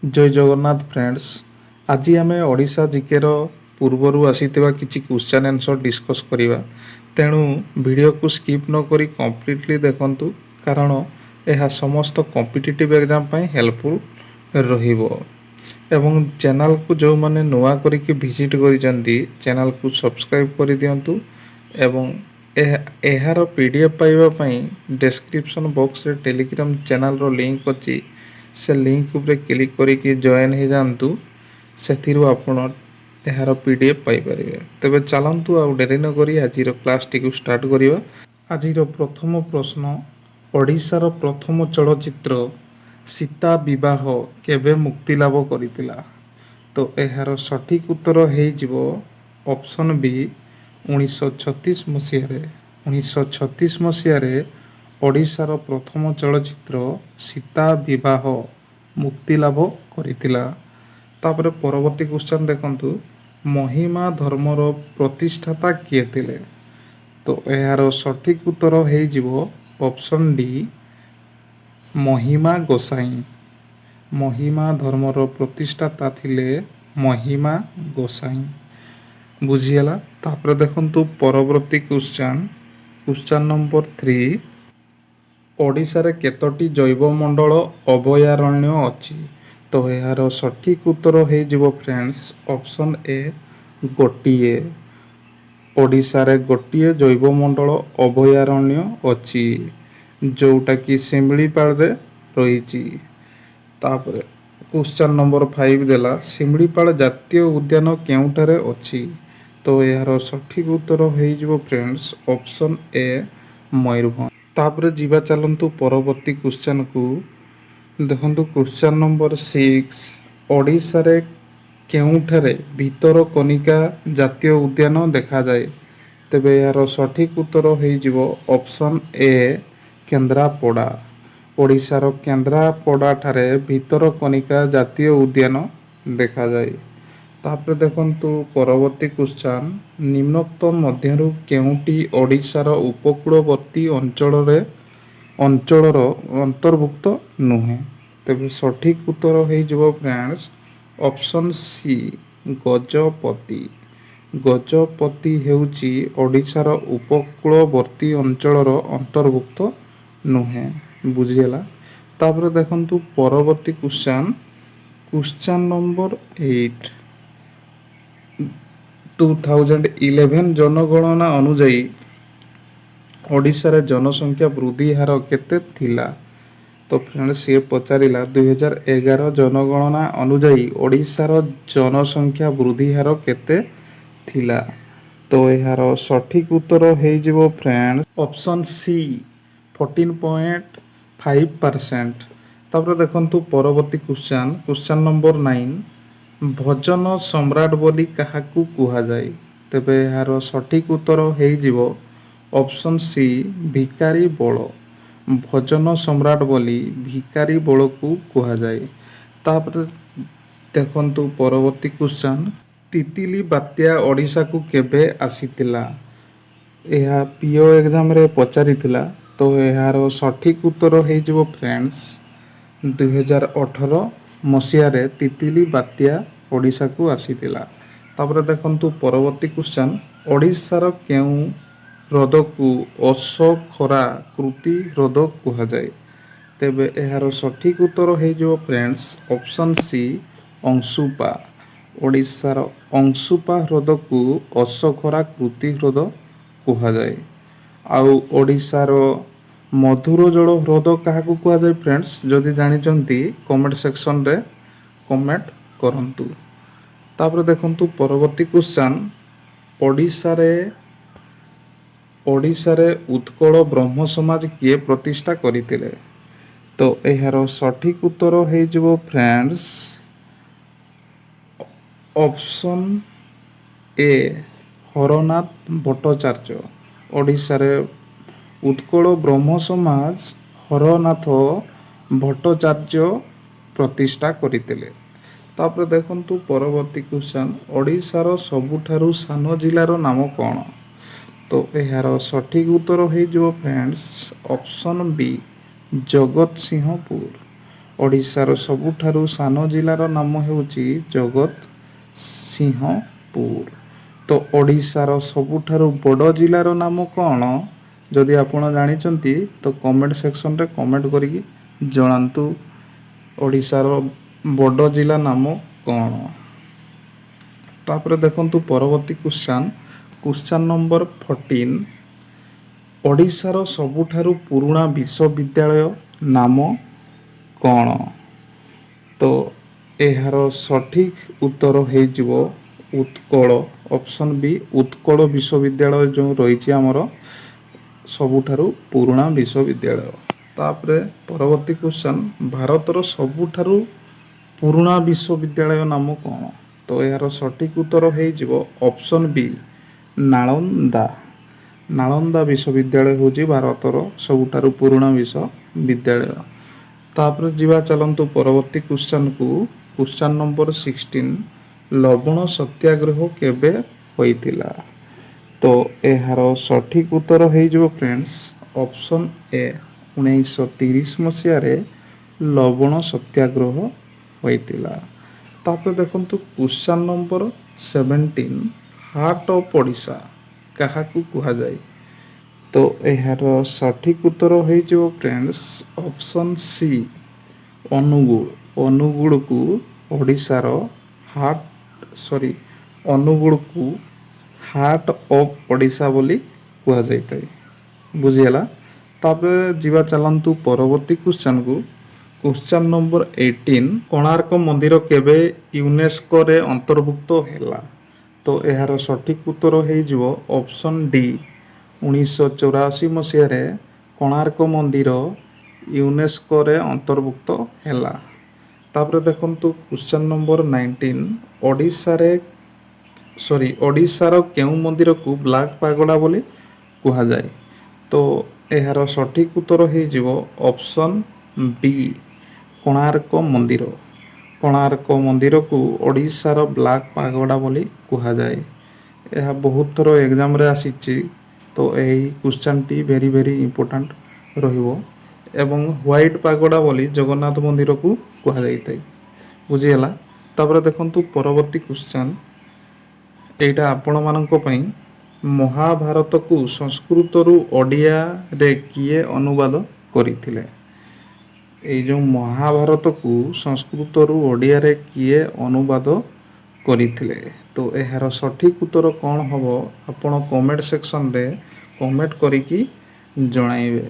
जय जगन्नाथ फ्रेंड्स। आज आम ओडिशा जिकेर पूर्वर आसीथिबा किछि क्वेश्चन आंसर डिस्कस करिबा। तेणु वीडियो को स्किप न करी कंप्लीटली देखंतु कारण यह समस्त कॉम्पिटिटिव एग्जाम पई हेल्पफुल रहिबो। एवं चैनल को जो माने नुआ करिके विजिट करिसंती चैनल को सब्सक्राइब करि दियंतु एवं एहार पीडीएफ पाइबा पई डिस्क्रिप्शन बॉक्स रे टेलीग्राम चैनल रो लिंक अछि। से लिंक उपरे क्लिक करिके जॉइन हो जातु से आपण यार पीडीएफ पाइपर। तेबे चलतु आ डेरी न करी आज क्लास टी स्टार्ट करिबा। आज प्रथम प्रश्न, ओडिशार प्रथम चलचित्र सीता विवाह केबे मुक्ति लाभ करितिला? तो यार सठिक उत्तर हो ऑप्शन बी 1936 मसीह। 1936 मसीह ओडिशार प्रथम चलचित्र सीता विवाह मुक्ति लाभ करितिला। तापर परवर्ती क्वेश्चन देखंतु, महिमा धर्मर प्रतिष्ठाता किए थिले? तो यार सठिक उत्तर हो ऑप्शन डी महिमा गोसाई। महिमा धर्मर प्रतिष्ठाता थिले महिमा गोसाई। बुझीगला। तापर देखंतु परवर्ती क्वेश्चन, क्वेश्चन नंबर 3, ओडिशा रे केतोटी जैवमंडल अभयारण्य अछि? तो यार सठिक उत्तर हो फ्रेंड्स ऑप्शन ए गोटिए। ओडिशा रे गोटिए जैवमंडल अभयारण्य अछि जोटा कि सिमलीपाल रे रहिछि। तापर क्वेश्चन नंबर 5 देला सिमलीपाल जातीय उद्यान केउठारे अछि? तो यार सठिक उत्तर हो फ्रेंड्स ऑप्शन ए मयूरभंज। तापर जीवा चलंतु परवर्ती क्वेश्चन को देखंतु। क्वेश्चन नंबर 6, ओडिशा रे केउठारे भितरकनिका जातीय उद्यान देखा जाए? तेबे यार सठिक उत्तर हो ऑप्शन ए केन्द्रापड़ा। ओडिशार केन्द्रापड़ा ठारे भितरकनिका जातीय उद्यान देखा जाए। तापर देखंतु परवर्ती क्वेश्चन, निम्नोक्त मध्यरु केउटी ओडिशार उपकूलवर्ती अंचलर अंतर्भुक्त नुहे? तेबे सठिक उत्तर हो friends option C Gajapati. Gajapati हेउची ओडिशार उपकूलवर्ती अंचलर अंतर्भुक्त नुहे। बुझीगला। तापर देखंतु परवर्ती क्वेश्चन, क्वेश्चन नंबर 8, 2011 जनगणना अनुजाई ओडिशा रे जनसंख्या वृद्धि हार केते थिला? तो फ्रेंड्स ये पचारिला 2011 जनगणना अनुजाई ओडिशा रो जनसंख्या वृद्धि हार केते थिला? तो यार सठिक उत्तर हो फ्रेंड्स ऑप्शन सी 14.5%। तापर देखंतु परवर्ती क्वेश्चन, क्वेश्चन नंबर 9, भजन सम्राट बोली काहाकू कुहा जाए? तेबे यार सठिक उत्तर हो ऑप्शन सी भिकारी बल। भजन सम्राट बोली भिकारी बल को कुहा जाए। तापर देखंतु परवर्ती क्वेश्चन, तितिली बात्या ओडिशा को केबे आसीतिला? यह पीओ एग्जाम रे पचारिथिला। तो यार सठिक उत्तर हो फ्रेंड्स 2018 मसीह रे तितिली बात्या ओडिशा को आसीतिला। तापर देखंतु परवर्ती क्वेश्चन, ओडिशार केउ ह्रद को अशोखरा कृति ह्रद कुहा जाए? तेबे यार सठिक उत्तर हो फ्रेंड्स ऑप्शन सी अंशुपा। ओडिशार अंशुपा ह्रद को अशोखरा कृति ह्रद कुहा जाए। आउ ओडिशार मधुर जल ह्रद काहाकू कुहा जाए फ्रेंड्स? जदि जानिचंती कमेंट सेक्शन रे कमेंट करंतु। तापर देखंतु परवर्ती क्वेश्चन, ओडिशा रे उत्कल ब्रह्म समाज किए प्रतिष्ठा करितिले? तो यार सठिक उत्तर हो friends option A Harnath Bhattacharya. Odisha रे उत्कल ब्रह्म समाज हरनाथ भट्टाचार्य प्रतिष्ठा करितिले। तापर देखंतु परवर्ती क्वेश्चन, ओडिशार सबुठारु सान जिल्लार नाम कौन? तो यार सठिक उत्तर हो फ्रेंड्स ऑप्शन बी जगतसिंहपुर। ଓଡ଼ିଶାର ସବୁଠାରୁ ସାନ ଜିଲ୍ଲାର ନାମ ହେଉଛି ଜଗତସିଂହପୁର। ତ ଓଡ଼ିଶାର ସବୁଠାରୁ ବଡ଼ ଜିଲ୍ଲାର ନାମ କ'ଣ? ଯଦି ଆପଣ ଜାଣିଛନ୍ତି ତ କମେଣ୍ଟ ସେକ୍ସନରେ କମେଣ୍ଟ କରିକି ଜଣାନ୍ତୁ ଓଡ଼ିଶାର ବଡ଼ ଜିଲ୍ଲା ନାମ କ'ଣ। ତାପରେ ଦେଖନ୍ତୁ ପରବର୍ତ୍ତୀ କ୍ୱେଶ୍ଚନ୍ ନମ୍ବର 14। ଓଡ଼ିଶାର ସବୁଠାରୁ ପୁରୁଣା ବିଶ୍ୱବିଦ୍ୟାଳୟ ନାମ କ'ଣ? ତ ଏହାର ସଠିକ୍ ଉତ୍ତର ହେଇଯିବ ଉତ୍କଳ। ଅପସନ୍ ବି ଉତ୍କଳ ବିଶ୍ୱବିଦ୍ୟାଳୟ ଯେଉଁ ରହିଛି ଆମର ସବୁଠାରୁ ପୁରୁଣା ବିଶ୍ୱବିଦ୍ୟାଳୟ। ତାପରେ ପରବର୍ତ୍ତୀ କ୍ୱେଶ୍ଚନ୍, ଭାରତର ସବୁଠାରୁ ପୁରୁଣା ବିଶ୍ୱବିଦ୍ୟାଳୟ ନାମ କ'ଣ? ତ ଏହାର ସଠିକ୍ ଉତ୍ତର ହେଇଯିବ ଅପସନ୍ ବି ନାଳନ୍ଦା। ନାଳନ୍ଦା ବିଶ୍ୱବିଦ୍ୟାଳୟ ହେଉଛି ଭାରତର ସବୁଠାରୁ ପୁରୁଣା ବିଶ୍ୱବିଦ୍ୟାଳୟ। ତାପରେ ଯିବା ଚାଲନ୍ତୁ ପରବର୍ତ୍ତୀ କ୍ୱେଶ୍ଚନ୍କୁ। କ୍ୱେଶ୍ଚନ୍ ନମ୍ବର 16, ଲବଣ ସତ୍ୟାଗ୍ରହ କେବେ ହୋଇଥିଲା? ତ ଏହାର ସଠିକ୍ ଉତ୍ତର ହେଇଯିବ ଫ୍ରେଣ୍ଡସ୍ ଅପସନ୍ ଏ 1930 ମସିହାରେ ଲବଣ ସତ୍ୟାଗ୍ରହ ହୋଇଥିଲା। ତାପରେ ଦେଖନ୍ତୁ question number 17, heart of Odisha କାହାକୁ କୁହାଯାଏ? ତ ଏହାର ସଠିକ୍ ଉତ୍ତର ହେଇଯିବ ଫ୍ରେଣ୍ଡସ୍ ଅପସନ୍ ସି ଅନୁଗୁଳ। ଅନୁଗୁଳକୁ ଓଡ଼ିଶାର ଅନୁଗୁଳକୁ ହାର୍ଟ ଅଫ୍ ଓଡ଼ିଶା ବୋଲି କୁହାଯାଇଥାଏ। ବୁଝିହେଲା। ତାପରେ ଯିବା ଚାଲନ୍ତୁ ପରବର୍ତ୍ତୀ କ୍ୱେଶ୍ଚନ୍କୁ। କ୍ୱେଶ୍ଚନ୍ ନମ୍ବର 18, କୋଣାର୍କ ମନ୍ଦିର କେବେ ୟୁନେସ୍କୋରେ ଅନ୍ତର୍ଭୁକ୍ତ ହେଲା? ତ ଏହାର ସଠିକ୍ ଉତ୍ତର ହେଇଯିବ ଅପସନ୍ ଡି 1984 ମସିହାରେ କୋଣାର୍କ ମନ୍ଦିର ୟୁନେସ୍କୋରେ ଅନ୍ତର୍ଭୁକ୍ତ ହେଲା। ତାପରେ ଦେଖନ୍ତୁ କ୍ୱେଶ୍ଚନ୍ ନମ୍ବର 19, ଓଡ଼ିଶାର କେଉଁ ମନ୍ଦିରକୁ ବ୍ଲାକ୍ ପାଗୋଡ଼ା ବୋଲି କୁହାଯାଏ? ତ ଏହାର ସଠିକ୍ ଉତ୍ତର ହେଇଯିବ ଅପସନ୍ ବି କୋଣାର୍କ ମନ୍ଦିର। କୋଣାର୍କ ମନ୍ଦିରକୁ ଓଡ଼ିଶାର ବ୍ଲାକ୍ ପାଗୋଡ଼ା ବୋଲି କୁହାଯାଏ। ଏହା ବହୁତ ଥର ଏକ୍ଜାମ୍ରେ ଆସିଛି। ତ ଏହି କ୍ୱେଶ୍ଚନ୍ଟି ଭେରି ଇମ୍ପୋର୍ଟାଣ୍ଟ ରହିବ। ଏବଂ ହ୍ୱାଇଟ୍ ପାଗୋଡ଼ା ବୋଲି ଜଗନ୍ନାଥ ମନ୍ଦିରକୁ କୁହାଯାଇଥାଏ। ବୁଝିହେଲା। ତାପରେ ଦେଖନ୍ତୁ ପରବର୍ତ୍ତୀ କ୍ୱେଶ୍ଚନ୍, ଏଇଟା ଆପଣମାନଙ୍କ ପାଇଁ। ମହାଭାରତକୁ ସଂସ୍କୃତରୁ ଓଡ଼ିଆରେ କିଏ ଅନୁବାଦ କରିଥିଲେ? ଏଇ ଯେଉଁ ମହାଭାରତକୁ ସଂସ୍କୃତରୁ ଓଡ଼ିଆରେ କିଏ ଅନୁବାଦ କରିଥିଲେ? ତ ଏହାର ସଠିକ୍ ଉତ୍ତର କ'ଣ ହେବ ଆପଣ କମେଣ୍ଟ ସେକ୍ସନରେ କମେଣ୍ଟ କରିକି ଜଣାଇବେ।